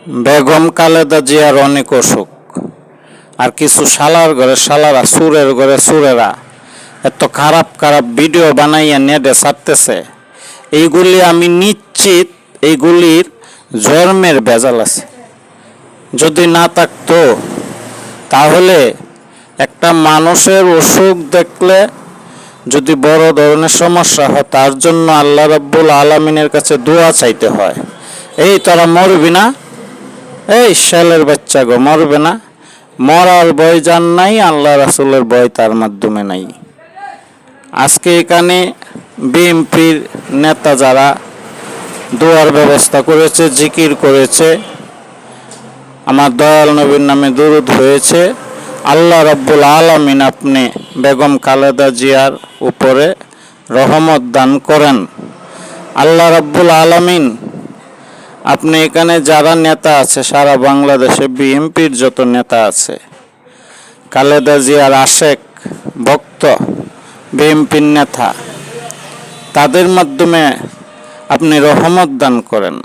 বেগম খালেদা জিয়ার অনেক অসুখ, আর কিছু শালার ঘরে শালারা, সুরের ঘরে সুরেরা এত খারাপ খারাপ ভিডিও বানাইয়া নেটে ছাড়তেছে। এইগুলি আমি নিশ্চিত এইগুলির জন্মের ভেজাল আছে। যদি না থাকতো তাহলে একটা মানুষের অসুখ দেখলে যদি বড় ধরনের সমস্যা হয় তার জন্য আল্লাহ রাব্বুল আলামিনের কাছে দোয়া চাইতে হয়। এই তোরা মরবি না, এই শালের বাচ্চা গো, মরবে না। মরার ভয় যার নাই, আল্লাহ রাসূলের ভয় তার মাধ্যমে নাই। আজকে এখানে বিএনপির নেতা যারা দোয়ার ব্যবস্থা করেছে, জিকির করেছে, আমার দয়াল নবীর নামে দুরূদ হয়েছে, আল্লাহ রাব্বুল আলামিন আপনি বেগম খালেদা জিয়ার উপরে রহমত দান করেন। আল্লাহ রাব্বুল আলামিন আপনি এখানে যারা নেতা আছে সারা বাংলাদেশে, বিএনপির যত নেতা আছে, খালেদা জিয়ার আশেক ভক্ত বিএনপির নেতা, তাদের মাধ্যমে আপনি রহমত দান করেন।